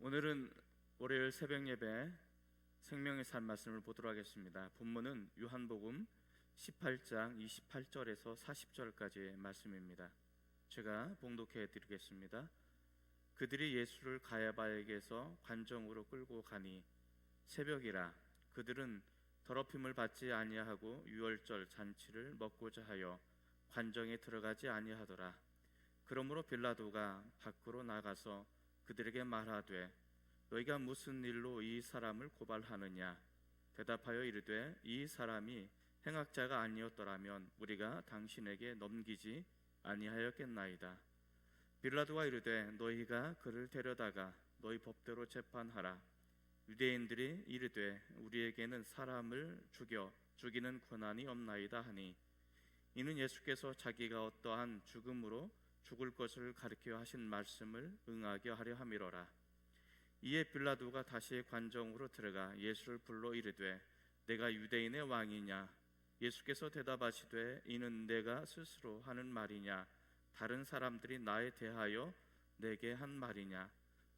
오늘은 월요일 새벽 예배 생명의 산 말씀을 보도록 하겠습니다. 본문은 요한복음 18장 28절에서 40절까지의 말씀입니다. 제가 봉독해 드리겠습니다. 그들이 예수를 가야바에게서 관정으로 끌고 가니 새벽이라. 그들은 더럽힘을 받지 아니하고 유월절 잔치를 먹고자 하여 관정에 들어가지 아니하더라. 그러므로 빌라도가 밖으로 나가서 그들에게 말하되 너희가 무슨 일로 이 사람을 고발하느냐? 대답하여 이르되 이 사람이 행악자가 아니었더라면 우리가 당신에게 넘기지 아니하였겠나이다. 빌라도가 이르되 너희가 그를 데려다가 너희 법대로 재판하라. 유대인들이 이르되 우리에게는 사람을 죽이는 권한이 없나이다 하니 이는 예수께서 자기가 어떠한 죽음으로 죽을 것을 가리켜 하신 말씀을 응하게 하려 함이로라. 이에 빌라도가 다시 관정으로 들어가 예수를 불러 이르되 내가 유대인의 왕이냐? 예수께서 대답하시되 이는 내가 스스로 하는 말이냐? 다른 사람들이 나에 대하여 내게 한 말이냐?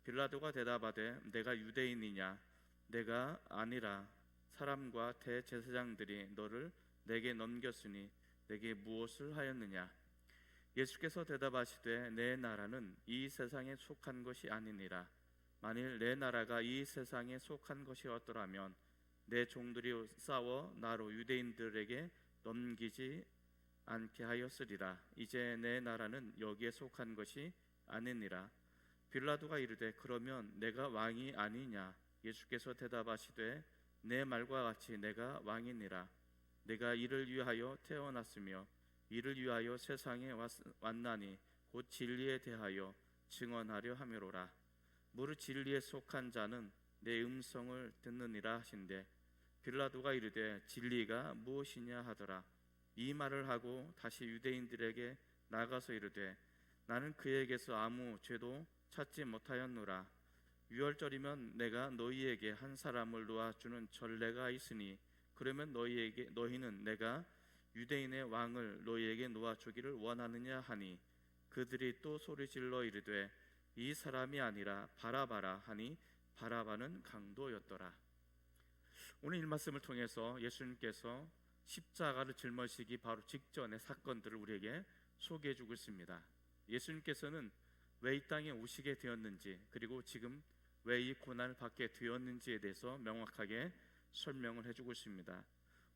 빌라도가 대답하되 내가 유대인이냐? 내가 아니라 사람과 대제사장들이 너를 내게 넘겼으니 내게 무엇을 하였느냐? 예수께서 대답하시되 내 나라는 이 세상에 속한 것이 아니니라. 만일 내 나라가 이 세상에 속한 것이었더라면 내 종들이 싸워 나로 유대인들에게 넘기지 않게 하였으리라. 이제 내 나라는 여기에 속한 것이 아니니라. 빌라도가 이르되 그러면 내가 왕이 아니냐? 예수께서 대답하시되 내 말과 같이 내가 왕이니라. 내가 이를 위하여 태어났으며 이를 위하여 세상에 왔나니 곧 진리에 대하여 증언하려 함이로라. 무릇 진리에 속한 자는 내 음성을 듣느니라 하신대 빌라도가 이르되 진리가 무엇이냐 하더라. 이 말을 하고 다시 유대인들에게 나가서 이르되 나는 그에게서 아무 죄도 찾지 못하였노라. 유월절이면 내가 너희에게 한 사람을 놓아주는 전례가 있으니 그러면 너희는 내가 유대인의 왕을 너희에게 놓아주기를 원하느냐 하니 그들이 또 소리질러 이르되 이 사람이 아니라 바라바라 하니 바라바는 강도였더라. 오늘 이 말씀을 통해서 예수님께서 십자가를 짊어지기 바로 직전의 사건들을 우리에게 소개해 주고 있습니다. 예수님께서는 왜 이 땅에 오시게 되었는지 그리고 지금 왜 이 고난을 받게 되었는지에 대해서 명확하게 설명을 해주고 있습니다.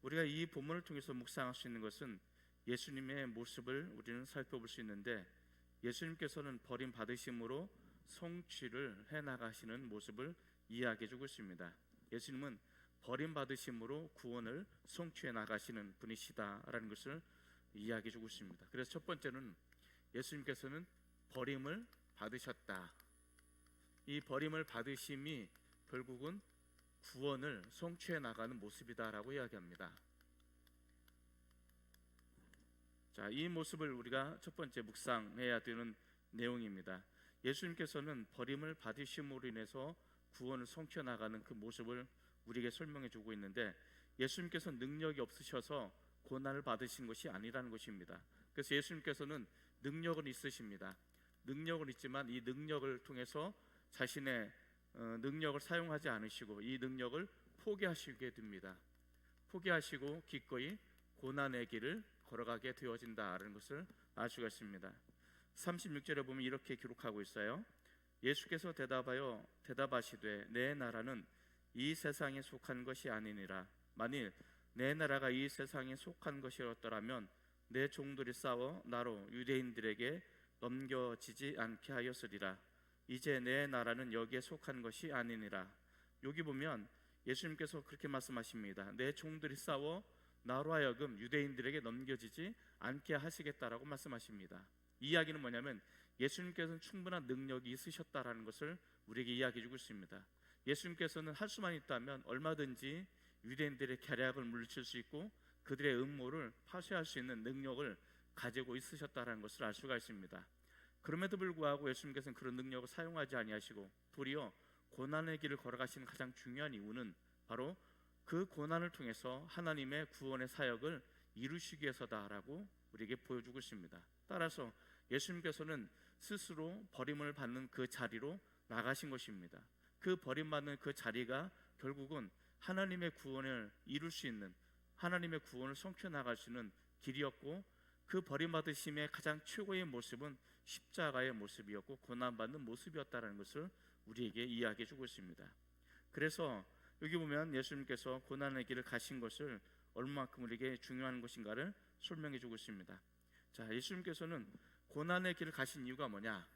우리가 이 본문을 통해서 묵상할 수 있는 것은 예수님의 모습을 우리는 살펴볼 수 있는데 예수님께서는 버림받으심으로 성취를 해나가시는 모습을 이야기해 주고 있습니다. 예수님은 버림받으심으로 구원을 성취해 나가시는 분이시다라는 것을 이야기해 주고 있습니다. 그래서 첫 번째는 예수님께서는 버림을 받으셨다. 이 버림을 받으심이 결국은 구원을 성취해 나가는 모습이다라고 이야기합니다. 자, 이 모습을 우리가 첫 번째 묵상해야 되는 내용입니다. 예수님께서는 버림을 받으심으로 인해서 구원을 성취해 나가는 그 모습을 우리에게 설명해 주고 있는데 예수님께서 능력이 없으셔서 고난을 받으신 것이 아니라는 것입니다. 그래서 예수님께서는 능력은 있으십니다. 능력은 있지만 이 능력을 통해서 자신의 능력을 사용하지 않으시고 이 능력을 포기하시게 됩니다. 포기하시고 기꺼이 고난의 길을 걸어가게 되어진다라는 것을 알 수가 있습니다. 36절에 보면 이렇게 기록하고 있어요. 예수께서 대답하시되 내 나라는 이 세상에 속한 것이 아니니라. 만일 내 나라가 이 세상에 속한 것이었더라면 내 종들이 싸워 나로 유대인들에게 넘겨지지 않게 하였으리라. 이제 내 나라는 여기에 속한 것이 아니니라. 여기 보면 예수님께서 그렇게 말씀하십니다. 내 종들이 싸워 나로 하여금 유대인들에게 넘겨지지 않게 하시겠다라고 말씀하십니다. 이 이야기는 뭐냐면 예수님께서는 충분한 능력이 있으셨다라는 것을 우리에게 이야기해 주고 있습니다. 예수님께서는 할 수만 있다면 얼마든지 유대인들의 계략을 물리칠 수 있고 그들의 음모를 파쇄할 수 있는 능력을 가지고 있으셨다라는 것을 알 수가 있습니다. 그럼에도 불구하고 예수님께서는 그런 능력을 사용하지 아니하시고 도리어 고난의 길을 걸어가시는 가장 중요한 이유는 바로 그 고난을 통해서 하나님의 구원의 사역을 이루시기 위해서다라고 우리에게 보여주고 있습니다. 따라서 예수님께서는 스스로 버림을 받는 그 자리로 나가신 것입니다. 그 버림받는 그 자리가 결국은 하나님의 구원을 이룰 수 있는, 하나님의 구원을 성취해 나갈 수 있는 길이었고, 그 버림받으심의 가장 최고의 모습은 십자가의 모습이었고 고난받는 모습이었다는 것을 우리에게 이야기해 주고 있습니다. 그래서 여기 보면 예수님께서 고난의 길을 가신 것을 얼마만큼 우리에게 중요한 것인가를 설명해 주고 있습니다. 자, 예수님께서는 고난의 길을 가신 이유가 뭐냐?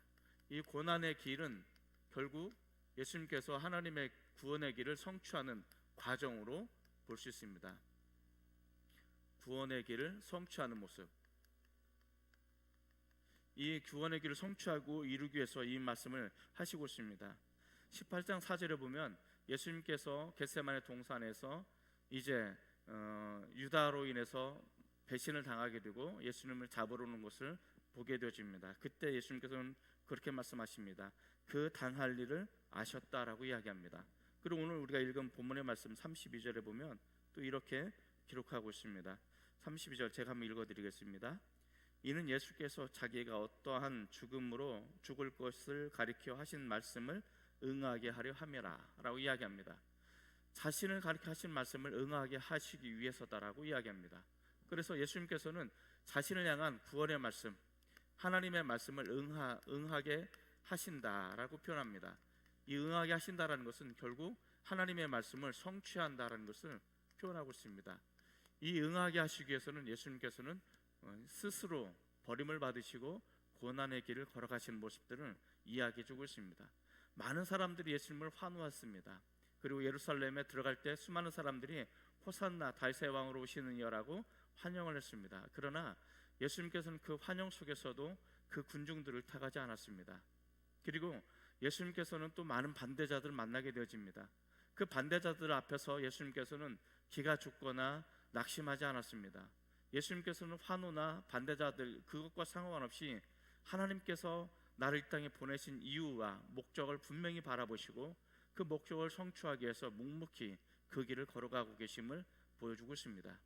이 고난의 길은 결국 예수님께서 하나님의 구원의 길을 성취하는 과정으로 볼 수 있습니다. 구원의 길을 성취하는 모습, 이 구원의 길을 성취하고 이루기 위해서 이 말씀을 하시고 있습니다. 18장 4절에 보면 예수님께서 겟세마네 동산에서 이제 유다로 인해서 배신을 당하게 되고 예수님을 잡으러 오는 것을 보게 되어집니다. 그때 예수님께서는 그렇게 말씀하십니다. 그 당할 일을 아셨다라고 이야기합니다. 그리고 오늘 우리가 읽은 본문의 말씀 32절에 보면 또 이렇게 기록하고 있습니다. 32절 제가 한번 읽어드리겠습니다. 이는 예수께서 자기가 어떠한 죽음으로 죽을 것을 가리켜 하신 말씀을 응하게 하려 함이라 라고 이야기합니다. 자신을 가리켜 하신 말씀을 응하게 하시기 위해서다라고 이야기합니다. 그래서 예수님께서는 자신을 향한 구원의 말씀, 하나님의 말씀을 응하게 하신다라고 표현합니다. 이 응하게 하신다라는 것은 결국 하나님의 말씀을 성취한다라는 것을 표현하고 있습니다. 이 응하게 하시기 위해서는 예수님께서는 스스로 버림을 받으시고 고난의 길을 걸어가시는 모습들을 이야기해주고 있습니다. 많은 사람들이 예수님을 환호했습니다. 그리고 예루살렘에 들어갈 때 수많은 사람들이 호산나 다윗의 왕으로 오시는 이여라고 환영을 했습니다. 그러나 예수님께서는 그 환영 속에서도 그 군중들을 탓하지 않았습니다. 그리고 예수님께서는 또 많은 반대자들을 만나게 되어집니다. 그 반대자들 앞에서 예수님께서는 기가 죽거나 낙심하지 않았습니다. 예수님께서는 환호나 반대자들 그것과 상관없이 하나님께서 나를 이 땅에 보내신 이유와 목적을 분명히 바라보시고 그 목적을 성취하기 위해서 묵묵히 그 길을 걸어가고 계심을 보여주고 있습니다.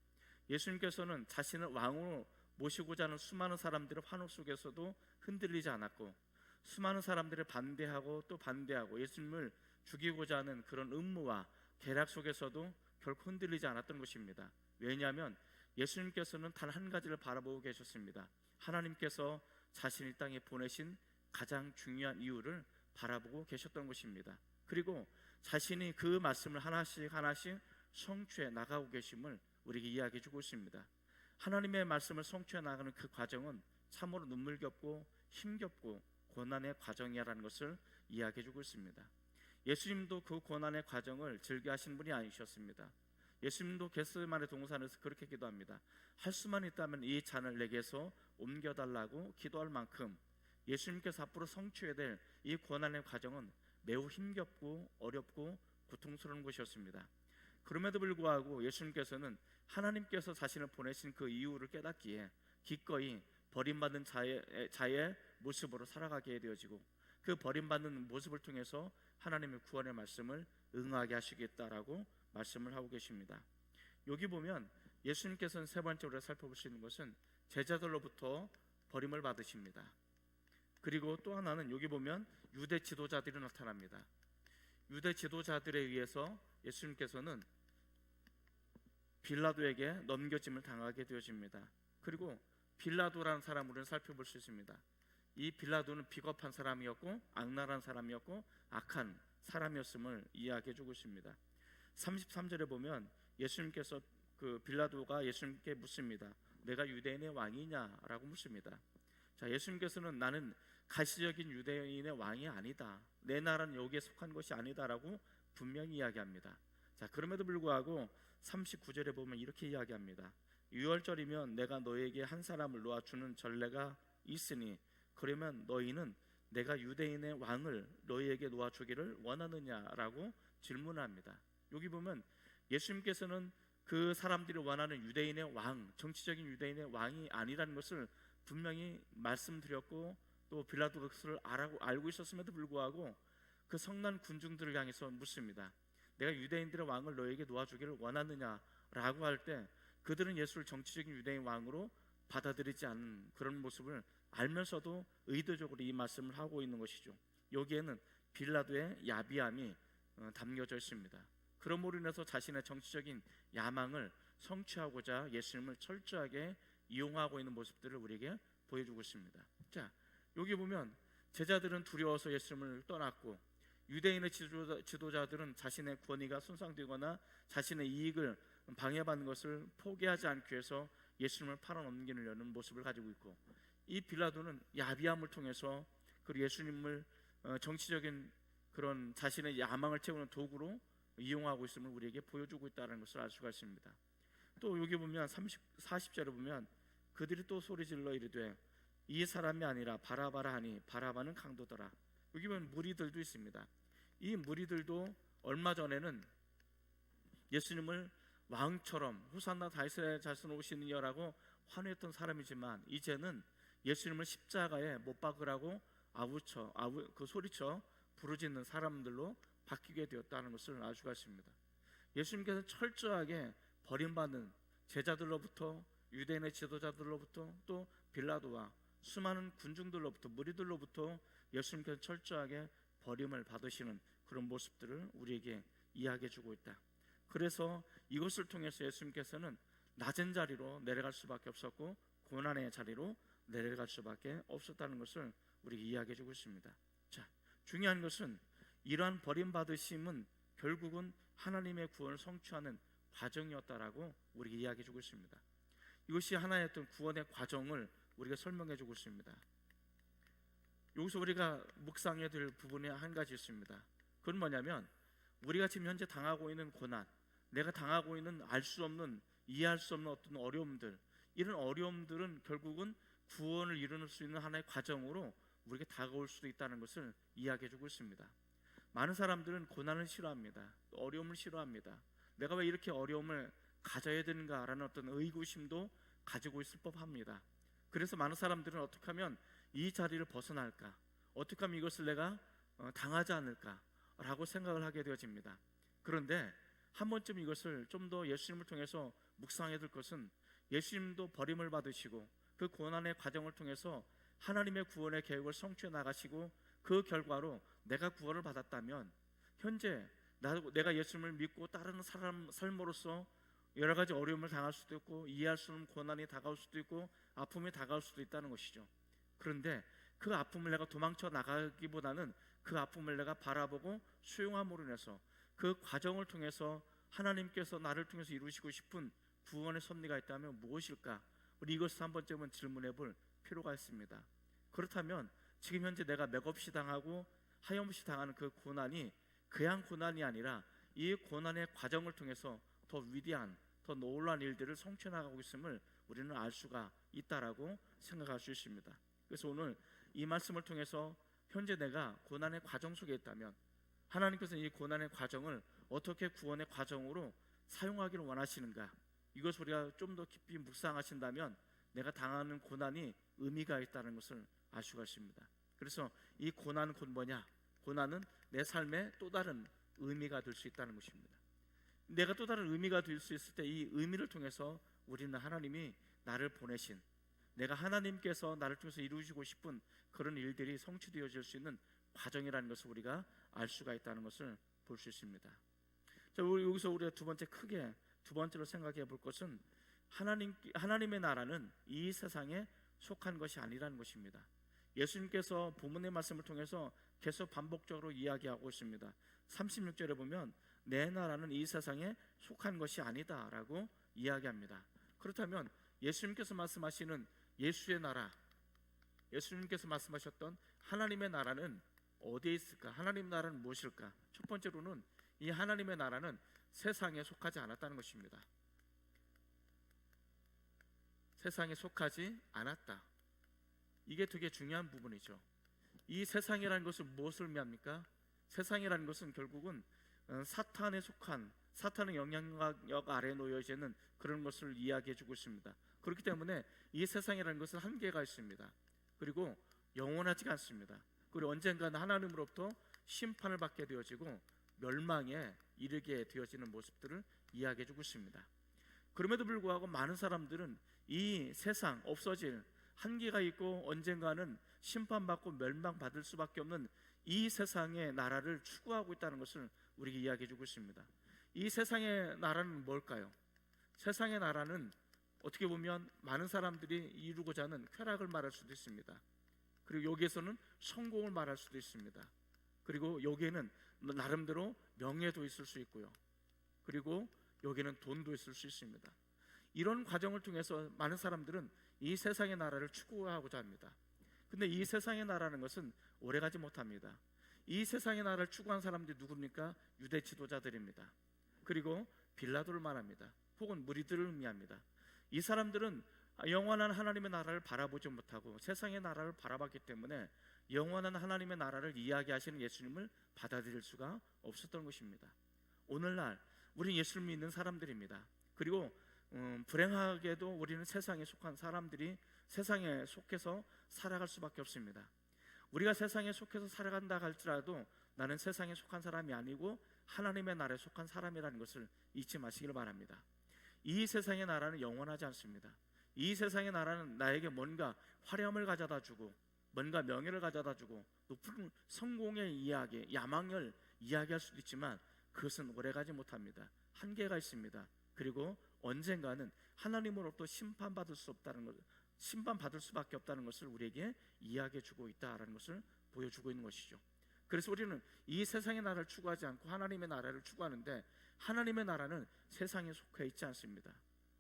예수님께서는 자신을 왕으로 모시고자 하는 수많은 사람들의 환호 속에서도 흔들리지 않았고, 수많은 사람들을 반대하고 또 반대하고 예수님을 죽이고자 하는 그런 음모와 계략 속에서도 결코 흔들리지 않았던 것입니다. 왜냐하면 예수님께서는 단 한 가지를 바라보고 계셨습니다. 하나님께서 자신의 땅에 보내신 가장 중요한 이유를 바라보고 계셨던 것입니다. 그리고 자신이 그 말씀을 하나씩 하나씩 성취해 나가고 계심을 우리에게 이야기해 주고 있습니다. 하나님의 말씀을 성취해 나가는 그 과정은 참으로 눈물겹고 힘겹고 고난의 과정이라는 것을 이야기해 주고 있습니다. 예수님도 그 고난의 과정을 즐겨하신 분이 아니셨습니다. 예수님도 겟세마네 동산에서 그렇게 기도합니다. 할 수만 있다면 이 잔을 내게서 옮겨달라고 기도할 만큼 예수님께서 앞으로 성취해야 될 이 고난의 과정은 매우 힘겹고 어렵고 고통스러운 것이었습니다. 그럼에도 불구하고 예수님께서는 하나님께서 자신을 보내신 그 이유를 깨닫기에 기꺼이 버림받는 자의 모습으로 살아가게 되어지고, 그 버림받는 모습을 통해서 하나님의 구원의 말씀을 응하게 하시겠다라고 말씀을 하고 계십니다. 여기 보면 예수님께서는 세 번째로 살펴볼 수 있는 것은 제자들로부터 버림을 받으십니다. 그리고 또 하나는 여기 보면 유대 지도자들이 나타납니다. 유대 지도자들에 의해서 예수님께서는 빌라도에게 넘겨짐을 당하게 되어집니다. 그리고 빌라도라는 사람을 우리는 살펴볼 수 있습니다. 이 빌라도는 비겁한 사람이었고 악랄한 사람이었고 악한 사람이었음을 이야기해 주고 있습니다. 33절에 보면 예수님께서 그 빌라도가 예수님께 묻습니다. 내가 유대인의 왕이냐라고 묻습니다. 자, 예수님께서는 나는 가시적인 유대인의 왕이 아니다, 내 나라는 여기에 속한 것이 아니다라고 분명히 이야기합니다. 자, 그럼에도 불구하고 39절에 보면 이렇게 이야기합니다. 유월절이면 내가 너에게 한 사람을 놓아주는 전례가 있으니 그러면 너희는 내가 유대인의 왕을 너희에게 놓아주기를 원하느냐라고 질문합니다. 여기 보면 예수님께서는 그 사람들이 원하는 유대인의 왕, 정치적인 유대인의 왕이 아니라는 것을 분명히 말씀드렸고, 또 빌라도가 그것을 알고 있었음에도 불구하고 그 성난 군중들을 향해서 묻습니다. 내가 유대인들의 왕을 너에게 놓아주기를 원하느냐라고 할 때 그들은 예수를 정치적인 유대인 왕으로 받아들이지 않는 그런 모습을 알면서도 의도적으로 이 말씀을 하고 있는 것이죠. 여기에는 빌라도의 야비함이 담겨져 있습니다. 그러므로 인해서 자신의 정치적인 야망을 성취하고자 예수님을 철저하게 이용하고 있는 모습들을 우리에게 보여주고 있습니다. 자, 여기 보면 제자들은 두려워서 예수님을 떠났고, 유대인의 지도자들은 자신의 권위가 손상되거나 자신의 이익을 방해받는 것을 포기하지 않기 위해서 예수님을 팔아넘기려는 모습을 가지고 있고, 이 빌라도는 야비함을 통해서 그 예수님을 정치적인 그런 자신의 야망을 채우는 도구로 이용하고 있음을 우리에게 보여주고 있다는 것을 알 수가 있습니다. 또 여기 보면 40절에 보면 그들이 또 소리질러 이르되 이 사람이 아니라 바라바라 하니 바라바는 강도더라. 여기 보면 무리들도 있습니다. 이 무리들도 얼마 전에는 예수님을 왕처럼 호산나 다윗의 자손 오시는 이라고 환호했던 사람이지만, 이제는 예수님을 십자가에 못 박으라고 그 소리쳐 부르짖는 사람들로 바뀌게 되었다는 것을 알 수가 있습니다. 예수님께서 철저하게 버림받는 제자들로부터, 유대인의 지도자들로부터, 또 빌라도와 수많은 군중들로부터, 무리들로부터 예수님께서 철저하게 버림을 받으시는 그런 모습들을 우리에게 이야기해 주고 있다. 그래서 이것을 통해서 예수님께서는 낮은 자리로 내려갈 수밖에 없었고 고난의 자리로 내려갈 수밖에 없었다는 것을 우리에게 이야기해 주고 있습니다. 자, 중요한 것은 이러한 버림받으심은 결국은 하나님의 구원을 성취하는 과정이었다라고 우리에게 이야기해 주고 있습니다. 이것이 하나의 어떤 구원의 과정을 우리가 설명해 주고 있습니다. 여기서 우리가 묵상해야 될 부분이 한 가지 있습니다. 그건 뭐냐면, 우리가 지금 현재 당하고 있는 고난, 내가 당하고 있는 알 수 없는, 이해할 수 없는 어떤 어려움들, 이런 어려움들은 결국은 구원을 이루는 수 있는 하나의 과정으로 우리에게 다가올 수도 있다는 것을 이야기해 주고 있습니다. 많은 사람들은 고난을 싫어합니다. 어려움을 싫어합니다. 내가 왜 이렇게 어려움을 가져야 되는가라는 어떤 의구심도 가지고 있을 법합니다. 그래서 많은 사람들은 어떻게 하면 이 자리를 벗어날까, 어떻게 하면 이것을 내가 당하지 않을까라고 생각을 하게 되어집니다. 그런데 한 번쯤 이것을 좀 더 예수님을 통해서 묵상해야 될 것은, 예수님도 버림을 받으시고 그 고난의 과정을 통해서 하나님의 구원의 계획을 성취해 나가시고, 그 결과로 내가 구원을 받았다면 현재 내가 예수님을 믿고 따르는 삶으로서 여러 가지 어려움을 당할 수도 있고, 이해할 수 없는 고난이 다가올 수도 있고, 아픔이 다가올 수도 있다는 것이죠. 그런데 그 아픔을 내가 도망쳐 나가기보다는 그 아픔을 내가 바라보고 수용함으로 인해서 그 과정을 통해서 하나님께서 나를 통해서 이루시고 싶은 구원의 섭리가 있다면 무엇일까? 우리 이것을 한 번쯤은 질문해 볼 필요가 있습니다. 그렇다면 지금 현재 내가 맥없이 당하고 하염없이 당하는 그 고난이 그냥 고난이 아니라 이 고난의 과정을 통해서 더 위대한, 더 놀라운 일들을 성취해 나가고 있음을 우리는 알 수가 있다라고 생각할 수 있습니다. 그래서 오늘 이 말씀을 통해서 현재 내가 고난의 과정 속에 있다면 하나님께서 이 고난의 과정을 어떻게 구원의 과정으로 사용하기를 원하시는가, 이것을 우리가 좀 더 깊이 묵상하신다면 내가 당하는 고난이 의미가 있다는 것을 알 수가 있습니다. 그래서 이 고난은 곧 뭐냐? 고난은 내 삶에 또 다른 의미가 될 수 있다는 것입니다. 내가 또 다른 의미가 될 수 있을 때 이 의미를 통해서 우리는 하나님이 나를 보내신, 내가 하나님께서 나를 통해서 이루시고 싶은 그런 일들이 성취되어질 수 있는 과정이라는 것을 우리가 알 수가 있다는 것을 볼 수 있습니다. 자, 여기서 우리가 두 번째로 생각해 볼 것은, 하나님의 나라는 이 세상에 속한 것이 아니라는 것입니다. 예수님께서 본문의 말씀을 통해서 계속 반복적으로 이야기하고 있습니다. 36절에 보면 내 나라는 이 세상에 속한 것이 아니다라고 이야기합니다. 그렇다면 예수님께서 말씀하시는 예수의 나라, 예수님께서 말씀하셨던 하나님의 나라는 어디에 있을까? 하나님의 나라는 무엇일까? 첫 번째로는 이 하나님의 나라는 세상에 속하지 않았다는 것입니다. 세상에 속하지 않았다. 이게 되게 중요한 부분이죠. 이 세상이라는 것은 무엇을 의미합니까? 세상이라는 것은 결국은 사탄에 속한, 사탄의 영향력 아래에 놓여지는 그런 것을 이야기해 주고 있습니다. 그렇기 때문에 이 세상이라는 것은 한계가 있습니다. 그리고 영원하지가 않습니다. 그리고 언젠가는 하나님으로부터 심판을 받게 되어지고 멸망에 이르게 되어지는 모습들을 이야기해 주고 있습니다. 그럼에도 불구하고 많은 사람들은 이 세상, 없어질, 한계가 있고 언젠가는 심판받고 멸망받을 수밖에 없는 이 세상의 나라를 추구하고 있다는 것을 우리에게 이야기해 주고 있습니다. 이 세상의 나라는 뭘까요? 세상의 나라는 어떻게 보면 많은 사람들이 이루고자 하는 쾌락을 말할 수도 있습니다. 그리고 여기에서는 성공을 말할 수도 있습니다. 그리고 여기에는 나름대로 명예도 있을 수 있고요. 그리고 여기는 돈도 있을 수 있습니다. 이런 과정을 통해서 많은 사람들은 이 세상의 나라를 추구하고자 합니다. 근데 이 세상의 나라는 것은 오래가지 못합니다. 이 세상의 나라를 추구한 사람들이 누굽니까? 유대 지도자들입니다. 그리고 빌라도를 말합니다. 혹은 무리들을 의미합니다. 이 사람들은 영원한 하나님의 나라를 바라보지 못하고 세상의 나라를 바라봤기 때문에 영원한 하나님의 나라를 이야기하시는 예수님을 받아들일 수가 없었던 것입니다. 오늘날 우리는 예수를 믿는 사람들입니다. 그리고 불행하게도 우리는 세상에 속한 사람들이 세상에 속해서 살아갈 수밖에 없습니다. 우리가 세상에 속해서 살아간다 할지라도 나는 세상에 속한 사람이 아니고 하나님의 나라에 속한 사람이라는 것을 잊지 마시길 바랍니다. 이 세상의 나라는 영원하지 않습니다. 이 세상의 나라는 나에게 뭔가 화려함을 가져다 주고 뭔가 명예를 가져다 주고 높은 성공의 이야기, 야망을 이야기할 수도 있지만 그것은 오래가지 못합니다. 한계가 있습니다. 그리고 언젠가는 하나님으로부터 심판받을 수밖에 없다는 것을 우리에게 이야기해 주고 있다라는 것을 보여주고 있는 것이죠. 그래서 우리는 이 세상의 나라를 추구하지 않고 하나님의 나라를 추구하는데 하나님의 나라는 세상에 속해 있지 않습니다.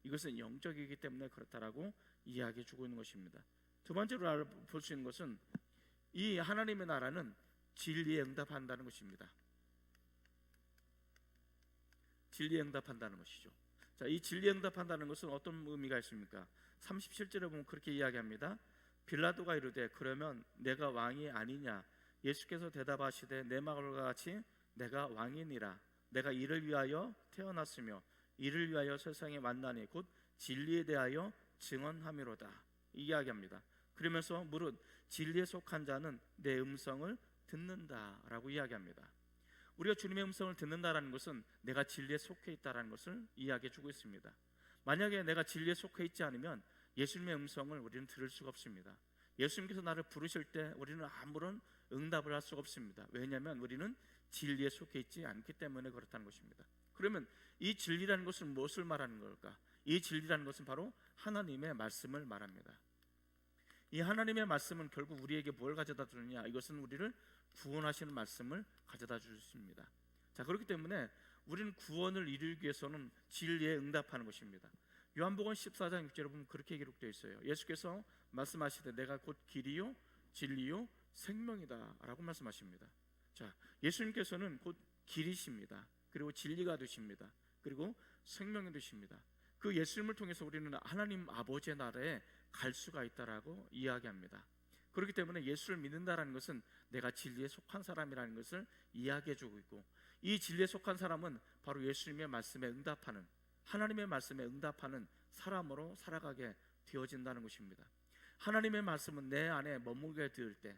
이것은 영적이기 때문에 그렇다라고 이야기해 주고 있는 것입니다. 두 번째로 볼 수 있는 것은 이 하나님의 나라는 진리에 응답한다는 것입니다. 진리에 응답한다는 것이죠. 자, 이 진리에 응답한다는 것은 어떤 의미가 있습니까? 37절에 보면 그렇게 이야기합니다. 빌라도가 이르되 그러면 내가 왕이 아니냐? 예수께서 대답하시되 내 말과 같이 내가 왕이니라. 내가 이를 위하여 태어났으며 이를 위하여 세상에 만나니 곧 진리에 대하여 증언함이로다. 이야기합니다. 그러면서 무릇 진리에 속한 자는 내 음성을 듣는다라고 이야기합니다. 우리가 주님의 음성을 듣는다라는 것은 내가 진리에 속해 있다라는 것을 이야기해 주고 있습니다. 만약에 내가 진리에 속해 있지 않으면 예수님의 음성을 우리는 들을 수가 없습니다. 예수님께서 나를 부르실 때 우리는 아무런 응답을 할 수가 없습니다. 왜냐하면 우리는 진리에 속해 있지 않기 때문에 그렇다는 것입니다. 그러면 이 진리라는 것은 무엇을 말하는 걸까? 이 진리라는 것은 바로 하나님의 말씀을 말합니다. 이 하나님의 말씀은 결국 우리에게 뭘 가져다 주느냐? 이것은 우리를 구원하시는 말씀을 가져다 주십니다. 자, 그렇기 때문에 우리는 구원을 이루기 위해서는 진리에 응답하는 것입니다. 요한복음 14장 6절에 보면 그렇게 기록되어 있어요. 예수께서 말씀하시되 내가 곧 길이요 진리요 생명이다 라고 말씀하십니다. 자, 예수님께서는 곧 길이십니다. 그리고 진리가 되십니다. 그리고 생명이 되십니다. 그 예수님을 통해서 우리는 하나님 아버지의 나라에 갈 수가 있다라고 이야기합니다. 그렇기 때문에 예수를 믿는다라는 것은 내가 진리에 속한 사람이라는 것을 이야기해주고 있고, 이 진리에 속한 사람은 바로 예수님의 말씀에 응답하는, 하나님의 말씀에 응답하는 사람으로 살아가게 되어진다는 것입니다. 하나님의 말씀은 내 안에 머물게 될 때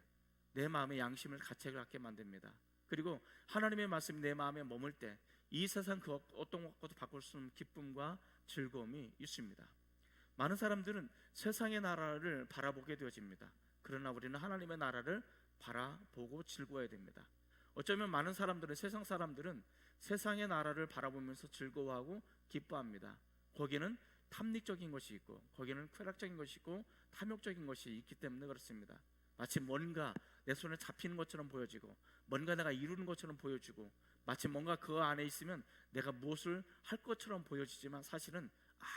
내 마음의 양심을 가책을 갖게 만듭니다. 그리고 하나님의 말씀이 내 마음에 머물 때 이 세상 그 어떤 것도 바꿀 수 없는 기쁨과 즐거움이 있습니다. 많은 사람들은 세상의 나라를 바라보게 되어집니다. 그러나 우리는 하나님의 나라를 바라보고 즐거워야 됩니다. 어쩌면 많은 사람들은, 세상 사람들은 세상의 나라를 바라보면서 즐거워하고 기뻐합니다. 거기는 탐닉적인 것이 있고, 거기는 쾌락적인 것이 있고, 탐욕적인 것이 있기 때문에 그렇습니다. 마치 뭔가 내 손에 잡히는 것처럼 보여지고, 뭔가 내가 이루는 것처럼 보여지고, 마치 뭔가 그 안에 있으면 내가 무엇을 할 것처럼 보여지지만 사실은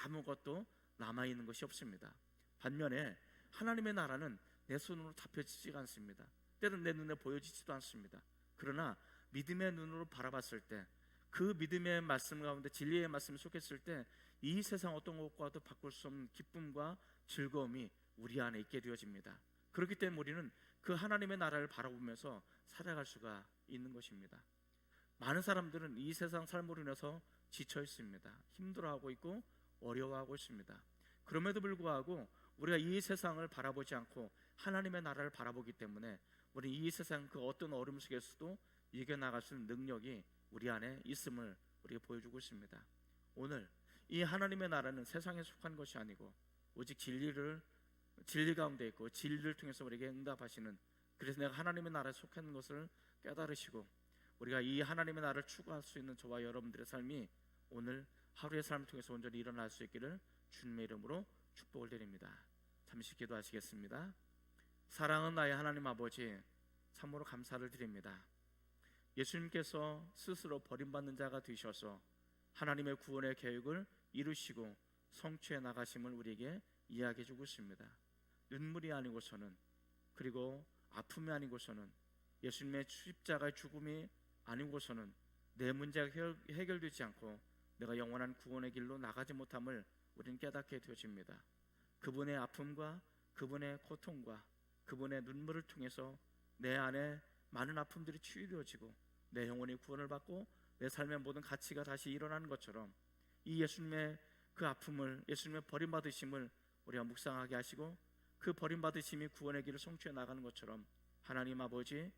아무것도 남아있는 것이 없습니다. 반면에 하나님의 나라는 내 손으로 잡혀지지가 않습니다. 때로는 내 눈에 보여지지도 않습니다. 그러나 믿음의 눈으로 바라봤을 때, 그 믿음의 말씀 가운데 진리의 말씀이 속했을 때 이 세상 어떤 것과도 바꿀 수 없는 기쁨과 즐거움이 우리 안에 있게 되어집니다. 그렇기 때문에 우리는 그 하나님의 나라를 바라보면서 살아갈 수가 있는 것입니다. 많은 사람들은 이 세상 삶으로 인해서 지쳐 있습니다. 힘들어하고 있고 어려워하고 있습니다. 그럼에도 불구하고 우리가 이 세상을 바라보지 않고 하나님의 나라를 바라보기 때문에 우리 이 세상 그 어떤 어려움 속에서도 이겨나갈 수 있는 능력이 우리 안에 있음을 우리가 보여주고 있습니다. 오늘 이 하나님의 나라는 세상에 속한 것이 아니고 오직 진리 가운데 있고 진리를 통해서 우리에게 응답하시는, 그래서 내가 하나님의 나라에 속한 것을 깨달으시고 우리가 이 하나님의 나라를 추구할 수 있는 저와 여러분들의 삶이 오늘 하루의 삶을 통해서 온전히 일어날 수 있기를 주님의 이름으로 축복을 드립니다. 잠시 기도하시겠습니다. 사랑은 나의 하나님 아버지, 참으로 감사를 드립니다. 예수님께서 스스로 버림받는 자가 되셔서 하나님의 구원의 계획을 이루시고 성취해 나가심을 우리에게 이야기해 주고 있습니다. 눈물이 아니고서는, 그리고 아픔이 아니고서는, 예수님의 십자가의 죽음이 아니고서는 내 문제가 해결되지 않고 내가 영원한 구원의 길로 나가지 못함을 우리는 깨닫게 되어집니다. 그분의 아픔과 그분의 고통과 그분의 눈물을 통해서 내 안에 많은 아픔들이 치유되어지고 내 영혼이 구원을 받고 내 삶의 모든 가치가 다시 일어나는 것처럼, 이 예수님의 그 아픔을, 예수님의 버림받으심을 우리가 묵상하게 하시고 그 버림받으심이 구원의 길을 성취해 나가는 것처럼, 하나님 아버지,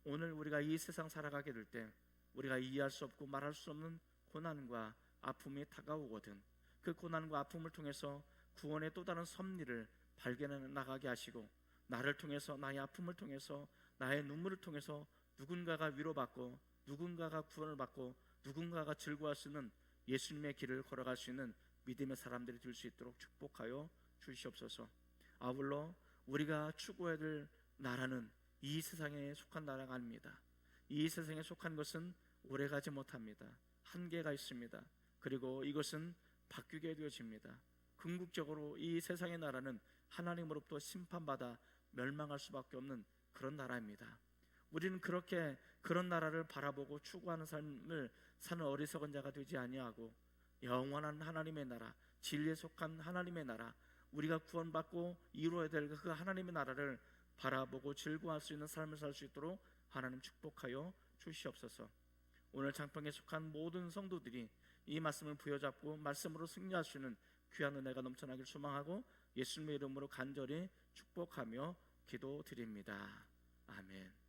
오늘 우리가 이 세상 살아가게 될 때 우리가 이해할 수 없고 말할 수 없는 고난과 아픔이 다가오거든 그 고난과 아픔을 통해서 구원의 또 다른 섭리를 발견해 나가게 하시고, 나를 통해서, 나의 아픔을 통해서, 나의 눈물을 통해서 누군가가 위로받고 누군가가 구원을 받고 누군가가 즐거워할 수 있는 예수님의 길을 걸어갈 수 있는 믿음의 사람들이 될 수 있도록 축복하여 주시옵소서. 아울러 우리가 추구해야 될 나라는 이 세상에 속한 나라가 아닙니다. 이 세상에 속한 것은 오래가지 못합니다. 한계가 있습니다. 그리고 이것은 바뀌게 되어집니다. 궁극적으로 이 세상의 나라는 하나님으로부터 심판받아 멸망할 수밖에 없는 그런 나라입니다. 우리는 그렇게 그런 나라를 바라보고 추구하는 삶을 사는 어리석은 자가 되지 아니하고, 영원한 하나님의 나라, 진리에 속한 하나님의 나라, 우리가 구원받고 이루어야 될 그 하나님의 나라를 바라보고 즐거워할 수 있는 삶을 살 수 있도록 하나님 축복하여 주시옵소서. 오늘 장평에 속한 모든 성도들이 이 말씀을 부여잡고 말씀으로 승리할 수 있는 귀한 은혜가 넘쳐나길 소망하고 예수님의 이름으로 간절히 축복하며 기도드립니다. 아멘.